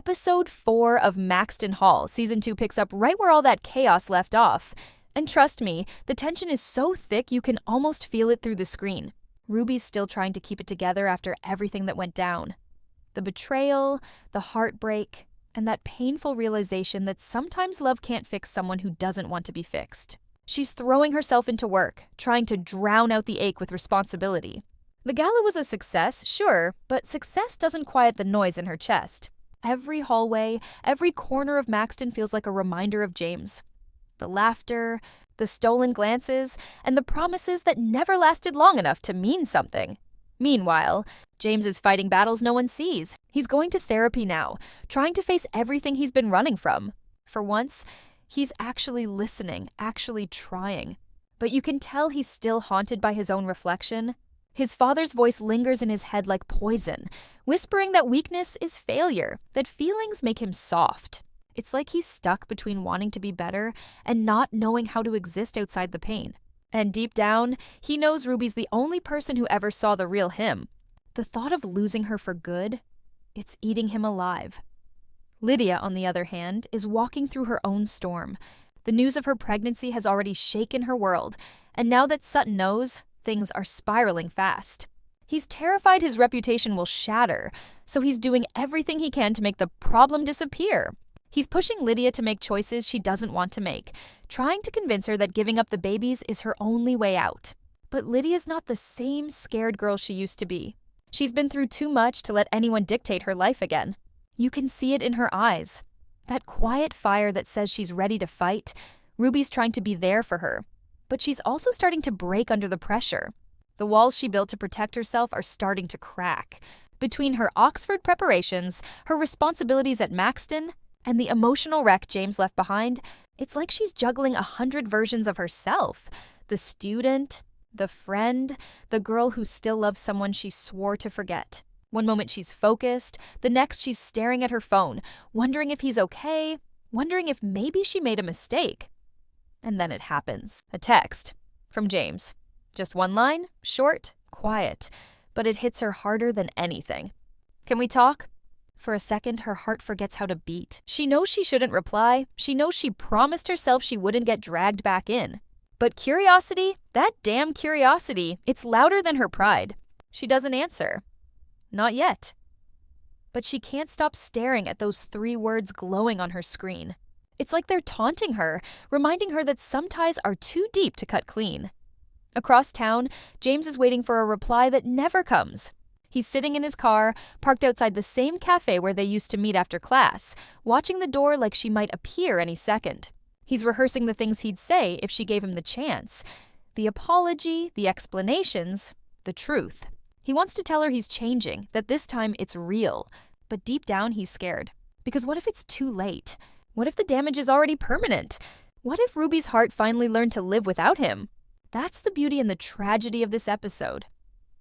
Episode 4 of Maxton Hall, Season 2 picks up right where all that chaos left off. And trust me, the tension is so thick you can almost feel it through the screen. Ruby's still trying to keep it together after everything that went down. The betrayal, the heartbreak, and that painful realization that sometimes love can't fix someone who doesn't want to be fixed. She's throwing herself into work, trying to drown out the ache with responsibility. The gala was a success, sure, but success doesn't quiet the noise in her chest. Every hallway, every corner of Maxton feels like a reminder of James. The laughter, the stolen glances, and the promises that never lasted long enough to mean something. Meanwhile, James is fighting battles no one sees. He's going to therapy now, trying to face everything he's been running from. For once, he's actually listening, actually trying. But you can tell he's still haunted by his own reflection. His father's voice lingers in his head like poison, whispering that weakness is failure, that feelings make him soft. It's like he's stuck between wanting to be better and not knowing how to exist outside the pain. And deep down, he knows Ruby's the only person who ever saw the real him. The thought of losing her for good, it's eating him alive. Lydia, on the other hand, is walking through her own storm. The news of her pregnancy has already shaken her world, and now that Sutton knows, things are spiraling fast. He's terrified his reputation will shatter, so he's doing everything he can to make the problem disappear. He's pushing Lydia to make choices she doesn't want to make, trying to convince her that giving up the babies is her only way out. But Lydia's not the same scared girl she used to be. She's been through too much to let anyone dictate her life again. You can see it in her eyes. That quiet fire that says she's ready to fight, Ruby's trying to be there for her. But she's also starting to break under the pressure. The walls she built to protect herself are starting to crack. Between her Oxford preparations, her responsibilities at Maxton, and the emotional wreck James left behind, it's like she's juggling 100 versions of herself. The student, the friend, the girl who still loves someone she swore to forget. One moment she's focused, the next she's staring at her phone, wondering if he's okay, wondering if maybe she made a mistake. And then it happens. A text from James. Just one line, short, quiet, but it hits her harder than anything. "Can we talk?" For a second, her heart forgets how to beat. She knows she shouldn't reply. She knows she promised herself she wouldn't get dragged back in. But curiosity, that damn curiosity, it's louder than her pride. She doesn't answer. Not yet. But she can't stop staring at those 3 words glowing on her screen. It's like they're taunting her, reminding her that some ties are too deep to cut clean. Across town, James is waiting for a reply that never comes. He's sitting in his car, parked outside the same cafe where they used to meet after class, watching the door like she might appear any second. He's rehearsing the things he'd say if she gave him the chance. The apology, the explanations, the truth. He wants to tell her he's changing, that this time it's real. But deep down, he's scared. Because what if it's too late? What if the damage is already permanent? What if Ruby's heart finally learned to live without him? That's the beauty and the tragedy of this episode.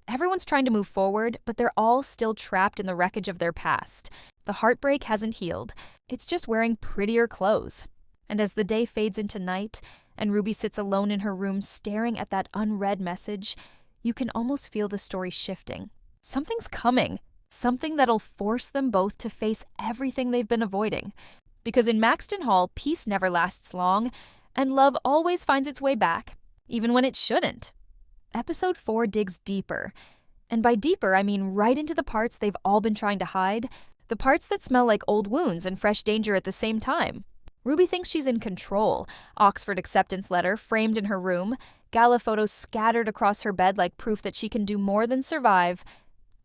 Everyone's trying to move forward, but they're all still trapped in the wreckage of their past. The heartbreak hasn't healed. It's just wearing prettier clothes. And as the day fades into night, and Ruby sits alone in her room staring at that unread message, you can almost feel the story shifting. Something's coming. Something that'll force them both to face everything they've been avoiding. Because in Maxton Hall, peace never lasts long, and love always finds its way back, even when it shouldn't. Episode 4 digs deeper. And by deeper, I mean right into the parts they've all been trying to hide, the parts that smell like old wounds and fresh danger at the same time. Ruby thinks she's in control. Oxford acceptance letter framed in her room, gala photos scattered across her bed like proof that she can do more than survive.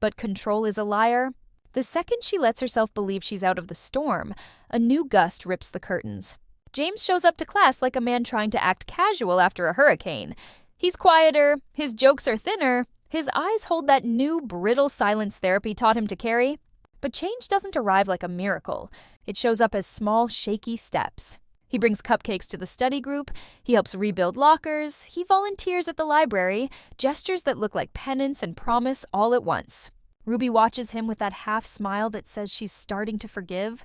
But control is a liar. The second she lets herself believe she's out of the storm, a new gust rips the curtains. James shows up to class like a man trying to act casual after a hurricane. He's quieter, his jokes are thinner, his eyes hold that new brittle silence therapy taught him to carry. But change doesn't arrive like a miracle. It shows up as small, shaky steps. He brings cupcakes to the study group, he helps rebuild lockers, he volunteers at the library, gestures that look like penance and promise all at once. Ruby watches him with that half smile that says she's starting to forgive,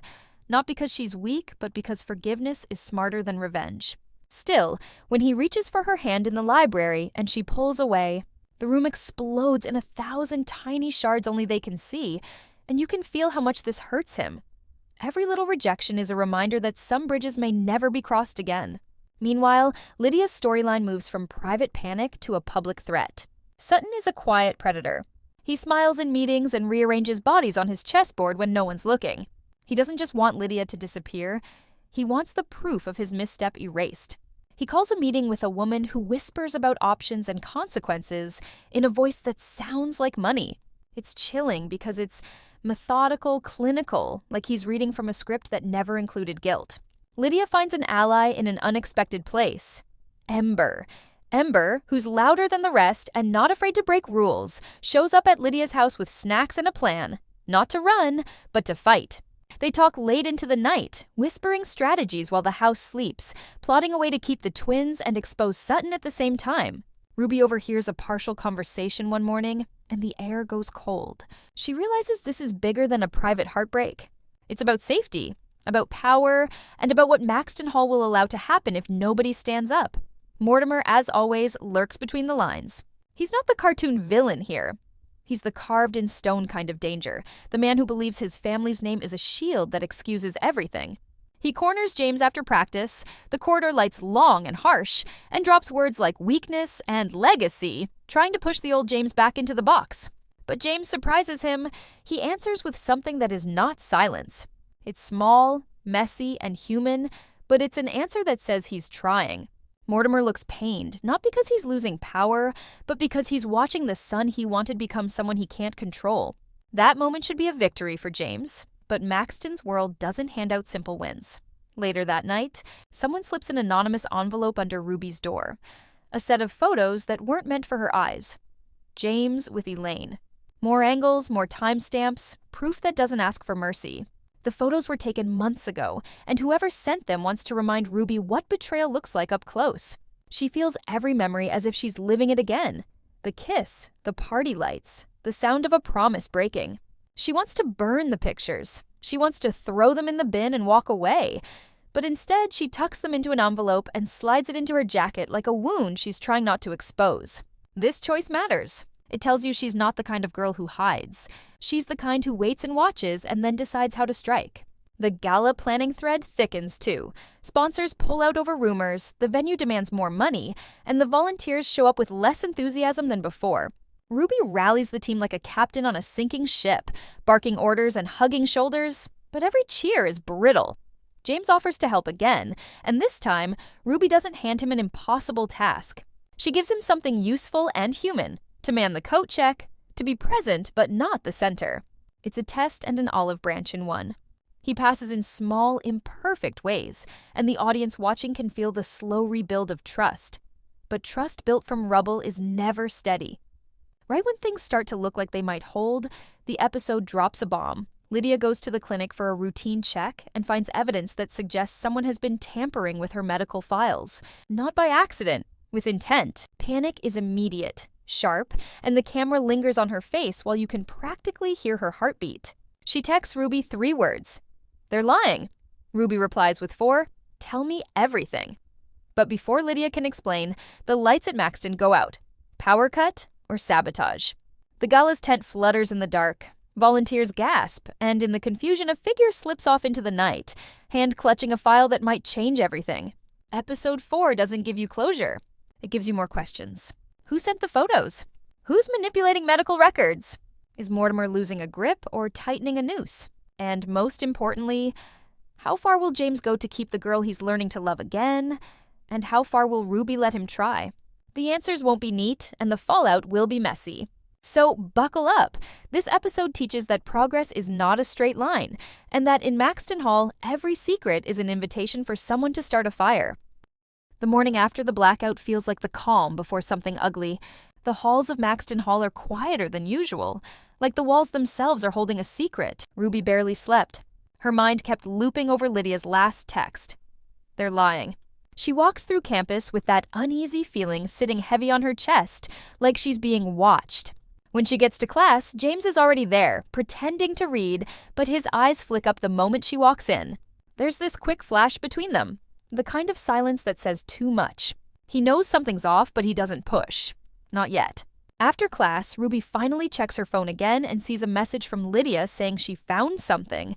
not because she's weak, but because forgiveness is smarter than revenge. Still, when he reaches for her hand in the library and she pulls away, the room explodes in 1,000 tiny shards only they can see, and you can feel how much this hurts him. Every little rejection is a reminder that some bridges may never be crossed again. Meanwhile, Lydia's storyline moves from private panic to a public threat. Sutton is a quiet predator. He smiles in meetings and rearranges bodies on his chessboard when no one's looking. He doesn't just want Lydia to disappear, he wants the proof of his misstep erased. He calls a meeting with a woman who whispers about options and consequences in a voice that sounds like money. It's chilling because it's methodical, clinical, like he's reading from a script that never included guilt. Lydia finds an ally in an unexpected place. Ember. Ember, who's louder than the rest and not afraid to break rules, shows up at Lydia's house with snacks and a plan. Not to run, but to fight. They talk late into the night, whispering strategies while the house sleeps, plotting a way to keep the twins and expose Sutton at the same time. Ruby overhears a partial conversation one morning, and the air goes cold. She realizes this is bigger than a private heartbreak. It's about safety, about power, and about what Maxton Hall will allow to happen if nobody stands up. Mortimer, as always, lurks between the lines. He's not the cartoon villain here. He's the carved-in-stone kind of danger, the man who believes his family's name is a shield that excuses everything. He corners James after practice, the corridor lights long and harsh, and drops words like weakness and legacy, trying to push the old James back into the box. But James surprises him. He answers with something that is not silence. It's small, messy, and human, but it's an answer that says he's trying. Mortimer looks pained, not because he's losing power, but because he's watching the son he wanted become someone he can't control. That moment should be a victory for James, but Maxton's world doesn't hand out simple wins. Later that night, someone slips an anonymous envelope under Ruby's door. A set of photos that weren't meant for her eyes. James with Elaine. More angles, more timestamps, proof that doesn't ask for mercy. The photos were taken months ago, and whoever sent them wants to remind Ruby what betrayal looks like up close. She feels every memory as if she's living it again. The kiss, the party lights, the sound of a promise breaking. She wants to burn the pictures. She wants to throw them in the bin and walk away. But instead, she tucks them into an envelope and slides it into her jacket like a wound she's trying not to expose. This choice matters. It tells you she's not the kind of girl who hides. She's the kind who waits and watches and then decides how to strike. The gala planning thread thickens too. Sponsors pull out over rumors, the venue demands more money, and the volunteers show up with less enthusiasm than before. Ruby rallies the team like a captain on a sinking ship, barking orders and hugging shoulders, but every cheer is brittle. James offers to help again, and this time, Ruby doesn't hand him an impossible task. She gives him something useful and human. To man the coat check, to be present but not the center. It's a test and an olive branch in one. He passes in small, imperfect ways, and the audience watching can feel the slow rebuild of trust. But trust built from rubble is never steady. Right when things start to look like they might hold, the episode drops a bomb. Lydia goes to the clinic for a routine check and finds evidence that suggests someone has been tampering with her medical files. Not by accident, with intent. Panic is immediate. Sharp, and the camera lingers on her face while you can practically hear her heartbeat. She texts Ruby 3 words. "They're lying." Ruby replies with 4, "Tell me everything." But before Lydia can explain, the lights at Maxton go out. Power cut or sabotage. The gala's tent flutters in the dark. Volunteers gasp, and in the confusion, a figure slips off into the night, hand clutching a file that might change everything. Episode 4 doesn't give you closure. It gives you more questions. Who sent the photos? Who's manipulating medical records? Is Mortimer losing a grip or tightening a noose? And most importantly, how far will James go to keep the girl he's learning to love again? And how far will Ruby let him try? The answers won't be neat, and the fallout will be messy. So buckle up. This episode teaches that progress is not a straight line, and that in Maxton Hall, every secret is an invitation for someone to start a fire. The morning after the blackout feels like the calm before something ugly. The halls of Maxton Hall are quieter than usual, like the walls themselves are holding a secret. Ruby barely slept. Her mind kept looping over Lydia's last text. They're lying. She walks through campus with that uneasy feeling sitting heavy on her chest, like she's being watched. When she gets to class, James is already there, pretending to read, but his eyes flick up the moment she walks in. There's this quick flash between them. The kind of silence that says too much. He knows something's off, but he doesn't push. Not yet. After class, Ruby finally checks her phone again and sees a message from Lydia saying she found something.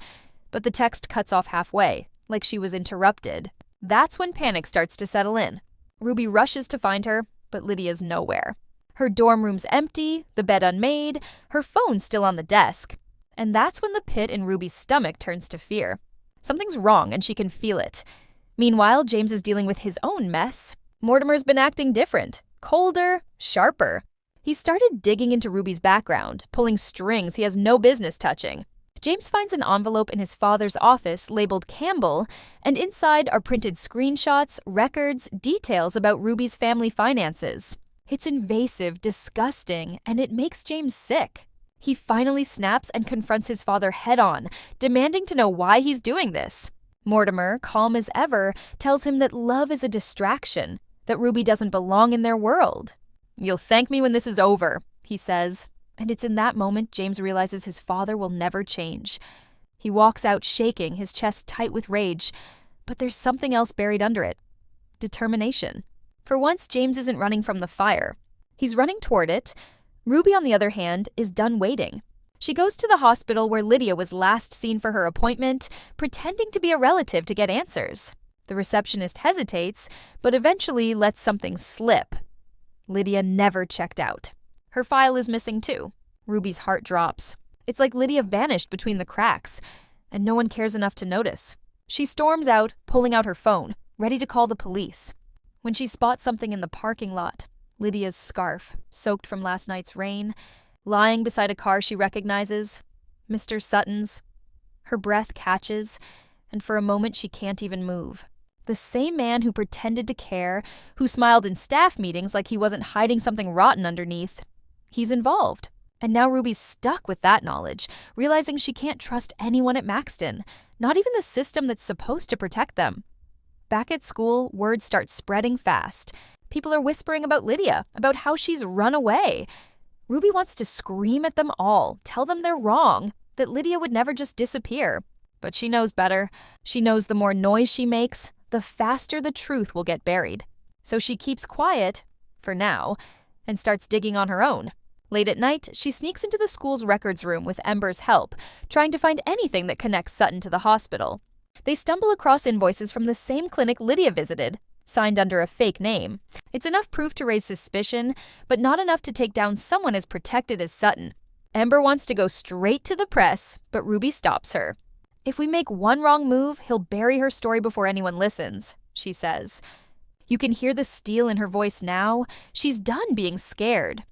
But the text cuts off halfway, like she was interrupted. That's when panic starts to settle in. Ruby rushes to find her, but Lydia's nowhere. Her dorm room's empty, the bed unmade, her phone still on the desk. And that's when the pit in Ruby's stomach turns to fear. Something's wrong and she can feel it. Meanwhile, James is dealing with his own mess. Mortimer's been acting different, colder, sharper. He started digging into Ruby's background, pulling strings he has no business touching. James finds an envelope in his father's office labeled Campbell, and inside are printed screenshots, records, details about Ruby's family finances. It's invasive, disgusting, and it makes James sick. He finally snaps and confronts his father head-on, demanding to know why he's doing this. Mortimer, calm as ever, tells him that love is a distraction, that Ruby doesn't belong in their world. "You'll thank me when this is over," he says. And it's in that moment James realizes his father will never change. He walks out shaking, his chest tight with rage. But there's something else buried under it. Determination. For once, James isn't running from the fire. He's running toward it. Ruby, on the other hand, is done waiting. She goes to the hospital where Lydia was last seen for her appointment, pretending to be a relative to get answers. The receptionist hesitates, but eventually lets something slip. Lydia never checked out. Her file is missing too. Ruby's heart drops. It's like Lydia vanished between the cracks, and no one cares enough to notice. She storms out, pulling out her phone, ready to call the police. When she spots something in the parking lot, Lydia's scarf, soaked from last night's rain, lying beside a car she recognizes, Mr. Sutton's. Her breath catches, and for a moment she can't even move. The same man who pretended to care, who smiled in staff meetings like he wasn't hiding something rotten underneath. He's involved. And now Ruby's stuck with that knowledge, realizing she can't trust anyone at Maxton, not even the system that's supposed to protect them. Back at school, word starts spreading fast. People are whispering about Lydia, about how she's run away. Ruby wants to scream at them all, tell them they're wrong, that Lydia would never just disappear. But she knows better. She knows the more noise she makes, the faster the truth will get buried. So she keeps quiet, for now, and starts digging on her own. Late at night, she sneaks into the school's records room with Ember's help, trying to find anything that connects Sutton to the hospital. They stumble across invoices from the same clinic Lydia visited, signed under a fake name. It's enough proof to raise suspicion, but not enough to take down someone as protected as Sutton. Ember wants to go straight to the press, but Ruby stops her. "If we make one wrong move, he'll bury her story before anyone listens," she says. You can hear the steel in her voice now. She's done being scared.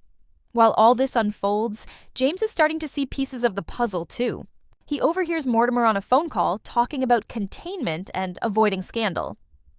While all this unfolds, James is starting to see pieces of the puzzle too. He overhears Mortimer on a phone call talking about containment and avoiding scandal.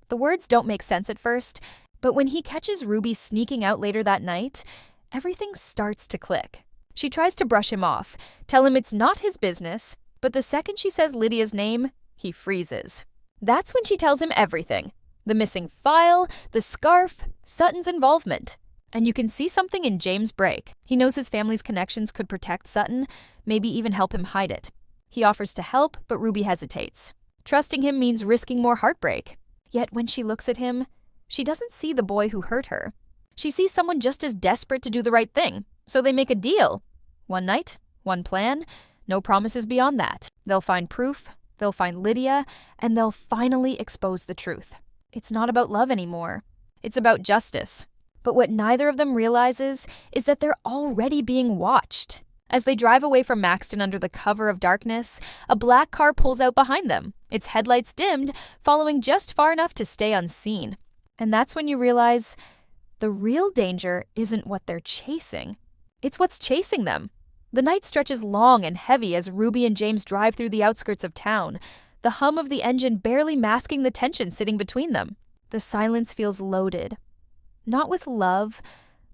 The words don't make sense at first, but when he catches Ruby sneaking out later that night, everything starts to click. She tries to brush him off, tell him it's not his business, but the second she says Lydia's name, he freezes. That's when she tells him everything. The missing file, the scarf, Sutton's involvement. And you can see something in James break. He knows his family's connections could protect Sutton, maybe even help him hide it. He offers to help, but Ruby hesitates. Trusting him means risking more heartbreak. Yet when she looks at him, she doesn't see the boy who hurt her. She sees someone just as desperate to do the right thing, so they make a deal. One night, one plan, no promises beyond that. They'll find proof, they'll find Lydia, and they'll finally expose the truth. It's not about love anymore. It's about justice. But what neither of them realizes is that they're already being watched. As they drive away from Maxton under the cover of darkness, a black car pulls out behind them, its headlights dimmed, following just far enough to stay unseen. And that's when you realize the real danger isn't what they're chasing. It's what's chasing them. The night stretches long and heavy as Ruby and James drive through the outskirts of town, the hum of the engine barely masking the tension sitting between them. The silence feels loaded. Not with love,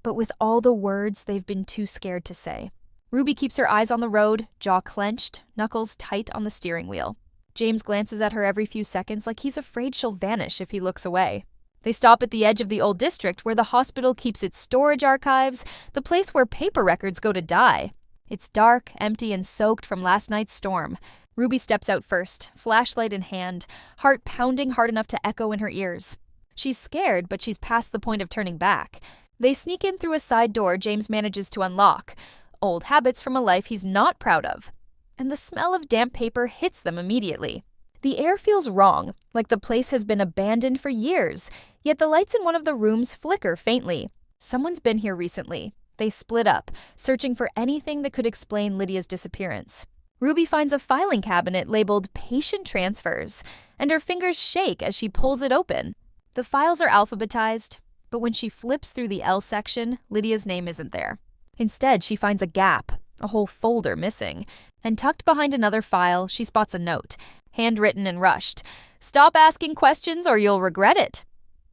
but with all the words they've been too scared to say. Ruby keeps her eyes on the road, jaw clenched, knuckles tight on the steering wheel. James glances at her every few seconds like he's afraid she'll vanish if he looks away. They stop at the edge of the old district where the hospital keeps its storage archives, the place where paper records go to die. It's dark, empty, and soaked from last night's storm. Ruby steps out first, flashlight in hand, heart pounding hard enough to echo in her ears. She's scared, but she's past the point of turning back. They sneak in through a side door James manages to unlock. Old habits from a life he's not proud of. and the smell of damp paper hits them immediately. The air feels wrong, like the place has been abandoned for years, yet the lights in one of the rooms flicker faintly. Someone's been here recently. They split up, searching for anything that could explain Lydia's disappearance. Ruby finds a filing cabinet labeled Patient Transfers, and her fingers shake as she pulls it open. The files are alphabetized, but when she flips through the L section, Lydia's name isn't there. Instead, she finds a gap, a whole folder missing, and tucked behind another file, she spots a note, handwritten and rushed. "Stop asking questions or you'll regret it."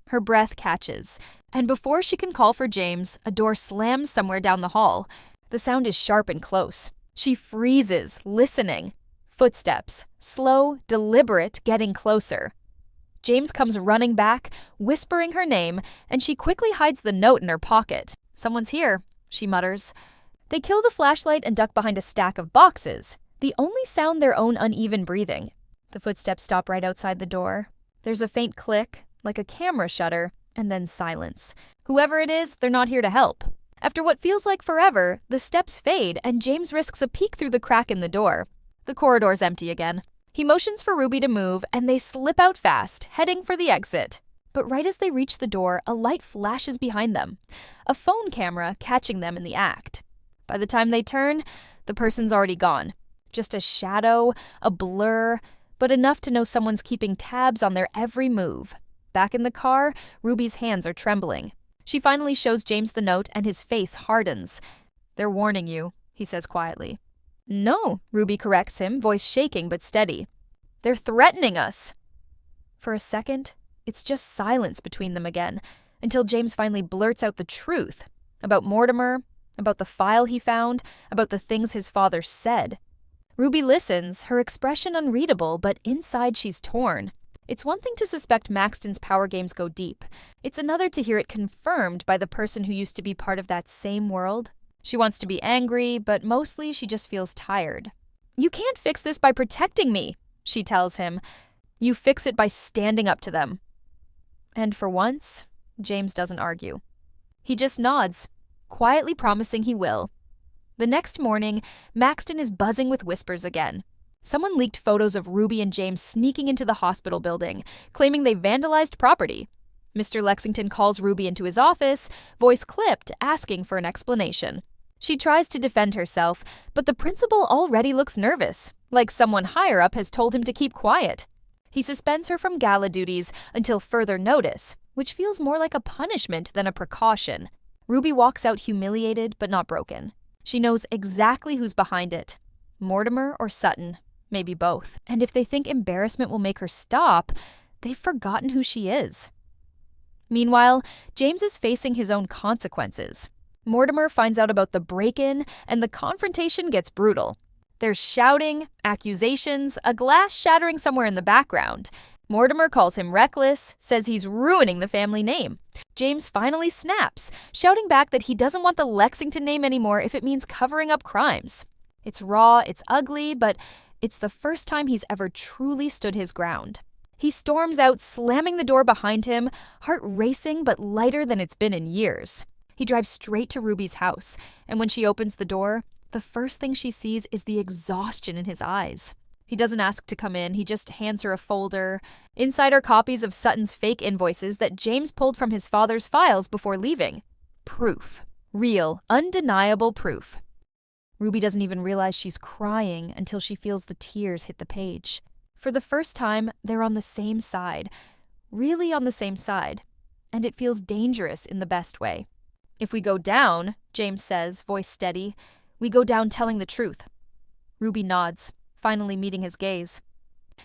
Her breath catches, and before she can call for James, a door slams somewhere down the hall. The sound is sharp and close. She freezes, listening. Footsteps, slow, deliberate, getting closer. James comes running back, whispering her name, and she quickly hides the note in her pocket. "Someone's here," she mutters. They kill the flashlight and duck behind a stack of boxes. The only sound their own uneven breathing. The footsteps stop right outside the door. There's a faint click, like a camera shutter, and then silence. Whoever it is, they're not here to help. After what feels like forever, the steps fade and James risks a peek through the crack in the door. The corridor's empty again. He motions for Ruby to move, and they slip out fast, heading for the exit. But right as they reach the door, a light flashes behind them, a phone camera catching them in the act. By the time they turn, the person's already gone. Just a shadow, a blur, but enough to know someone's keeping tabs on their every move. Back in the car, Ruby's hands are trembling. She finally shows James the note, and his face hardens. "They're warning you," he says quietly. "No," Ruby corrects him, voice shaking but steady. "They're threatening us." For a second, it's just silence between them again, until James finally blurts out the truth. About Mortimer, about the file he found, about the things his father said. Ruby listens, her expression unreadable, but inside she's torn. It's one thing to suspect Maxton's power games go deep. It's another to hear it confirmed by the person who used to be part of that same world. She wants to be angry, but mostly she just feels tired. "You can't fix this by protecting me," she tells him. "You fix it by standing up to them." And for once, James doesn't argue. He just nods, quietly promising he will. The next morning, Maxton is buzzing with whispers again. Someone leaked photos of Ruby and James sneaking into the hospital building, claiming they vandalized property. Mr. Lexington calls Ruby into his office, voice clipped, asking for an explanation. She tries to defend herself, but the principal already looks nervous, like someone higher up has told him to keep quiet. He suspends her from gala duties until further notice, which feels more like a punishment than a precaution. Ruby walks out humiliated but not broken. She knows exactly who's behind it. Mortimer or Sutton, maybe both. And if they think embarrassment will make her stop, they've forgotten who she is. Meanwhile, James is facing his own consequences. Mortimer finds out about the break-in, and the confrontation gets brutal. There's shouting, accusations, a glass shattering somewhere in the background. Mortimer calls him reckless, says he's ruining the family name. James finally snaps, shouting back that he doesn't want the Lexington name anymore if it means covering up crimes. It's raw, it's ugly, but it's the first time he's ever truly stood his ground. He storms out, slamming the door behind him, heart racing but lighter than it's been in years. He drives straight to Ruby's house, and when she opens the door, the first thing she sees is the exhaustion in his eyes. He doesn't ask to come in, he just hands her a folder. Inside are copies of Sutton's fake invoices that James pulled from his father's files before leaving. Proof. Real, undeniable proof. Ruby doesn't even realize she's crying until she feels the tears hit the page. For the first time, they're on the same side. Really on the same side. And it feels dangerous in the best way. "If we go down," James says, voice steady, "we go down telling the truth." Ruby nods, finally meeting his gaze.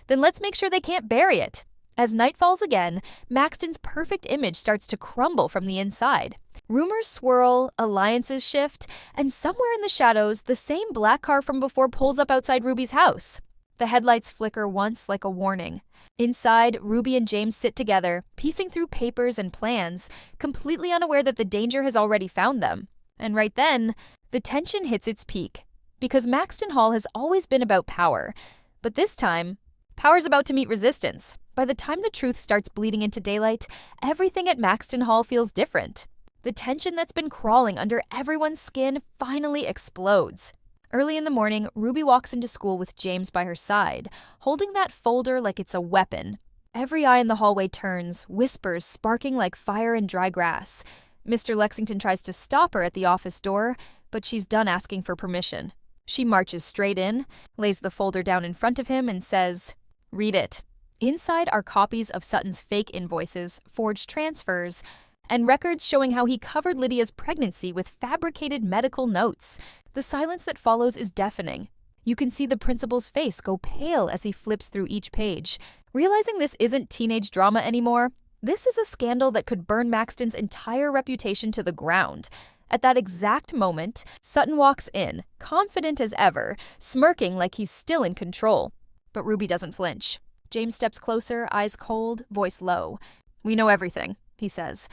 "Then let's make sure they can't bury it." As night falls again, Maxton's perfect image starts to crumble from the inside. Rumors swirl, alliances shift, and somewhere in the shadows, the same black car from before pulls up outside Ruby's house. The headlights flicker once like a warning. Inside, Ruby and James sit together, piecing through papers and plans, completely unaware that the danger has already found them. And right then, the tension hits its peak. Because Maxton Hall has always been about power. But this time, power's about to meet resistance. By the time the truth starts bleeding into daylight, everything at Maxton Hall feels different. The tension that's been crawling under everyone's skin finally explodes. Early in the morning, Ruby walks into school with James by her side, holding that folder like it's a weapon. Every eye in the hallway turns, whispers sparking like fire in dry grass. Mr. Lexington tries to stop her at the office door, but she's done asking for permission. She marches straight in, lays the folder down in front of him, and says, "Read it." Inside are copies of Sutton's fake invoices, forged transfers, and records showing how he covered Lydia's pregnancy with fabricated medical notes. The silence that follows is deafening. You can see the principal's face go pale as he flips through each page. Realizing this isn't teenage drama anymore, this is a scandal that could burn Maxton's entire reputation to the ground. At that exact moment, Sutton walks in, confident as ever, smirking like he's still in control. But Ruby doesn't flinch. James steps closer, eyes cold, voice low. "We know everything," he says.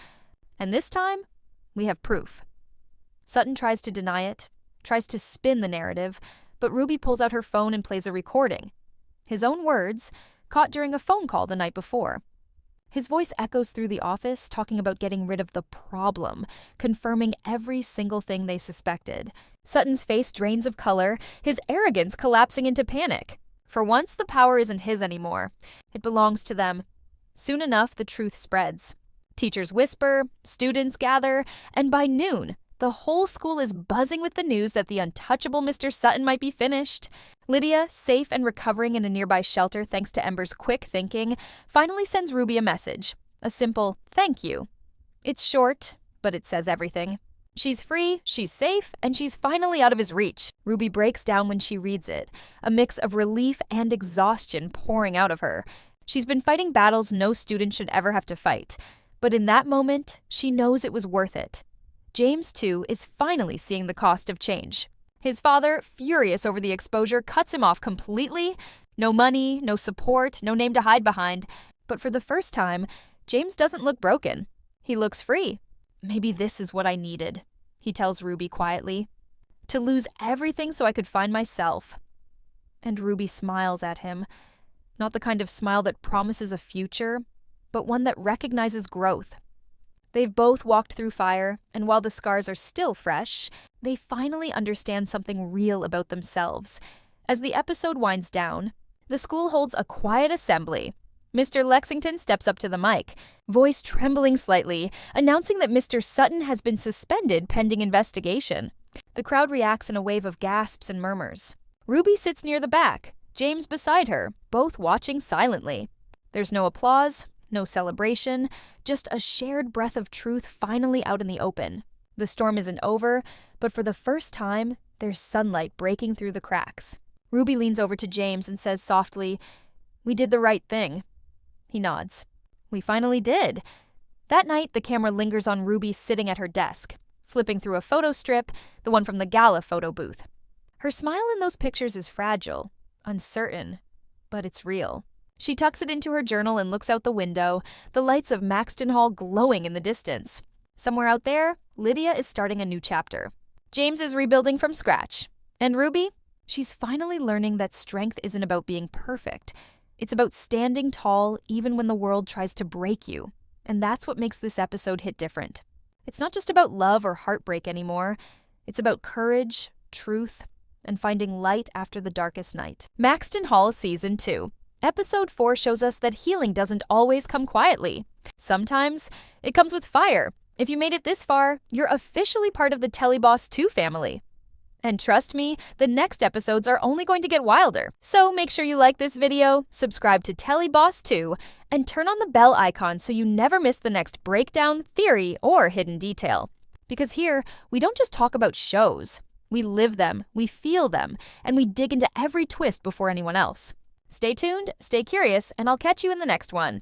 "And this time, we have proof." Sutton tries to deny it, tries to spin the narrative, but Ruby pulls out her phone and plays a recording. His own words, caught during a phone call the night before. His voice echoes through the office, talking about getting rid of the problem, confirming every single thing they suspected. Sutton's face drains of color, his arrogance collapsing into panic. For once, the power isn't his anymore. It belongs to them. Soon enough, the truth spreads. Teachers whisper, students gather, and by noon, the whole school is buzzing with the news that the untouchable Mr. Sutton might be finished. Lydia, safe and recovering in a nearby shelter thanks to Ember's quick thinking, finally sends Ruby a message. A simple "thank you." It's short, but it says everything. She's free, she's safe, and she's finally out of his reach. Ruby breaks down when she reads it, a mix of relief and exhaustion pouring out of her. She's been fighting battles no student should ever have to fight, but in that moment, she knows it was worth it. James, too, is finally seeing the cost of change. His father, furious over the exposure, cuts him off completely. No money, no support, no name to hide behind. But for the first time, James doesn't look broken. He looks free. "Maybe this is what I needed," he tells Ruby quietly. "To lose everything so I could find myself." And Ruby smiles at him. Not the kind of smile that promises a future, but one that recognizes growth. They've both walked through fire, and while the scars are still fresh, they finally understand something real about themselves. As the episode winds down, the school holds a quiet assembly. Mr. Lexington steps up to the mic, voice trembling slightly, announcing that Mr. Sutton has been suspended pending investigation. The crowd reacts in a wave of gasps and murmurs. Ruby sits near the back, James beside her, both watching silently. There's no applause, no celebration, just a shared breath of truth finally out in the open. The storm isn't over, but for the first time, there's sunlight breaking through the cracks. Ruby leans over to James and says softly, "We did the right thing." He nods. "We finally did." That night, the camera lingers on Ruby sitting at her desk, flipping through a photo strip, the one from the gala photo booth. Her smile in those pictures is fragile, uncertain, but it's real. She tucks it into her journal and looks out the window, the lights of Maxton Hall glowing in the distance. Somewhere out there, Lydia is starting a new chapter. James is rebuilding from scratch. And Ruby? She's finally learning that strength isn't about being perfect. It's about standing tall even when the world tries to break you. And that's what makes this episode hit different. It's not just about love or heartbreak anymore. It's about courage, truth, and finding light after the darkest night. Maxton Hall Season 2. Episode 4 shows us that healing doesn't always come quietly. Sometimes it comes with fire. If you made it this far, you're officially part of the Teleboss 2 family. And trust me, the next episodes are only going to get wilder. So make sure you like this video, subscribe to Teleboss 2, and turn on the bell icon so you never miss the next breakdown, theory, or hidden detail. Because here, we don't just talk about shows. We live them, we feel them, and we dig into every twist before anyone else. Stay tuned, stay curious, and I'll catch you in the next one.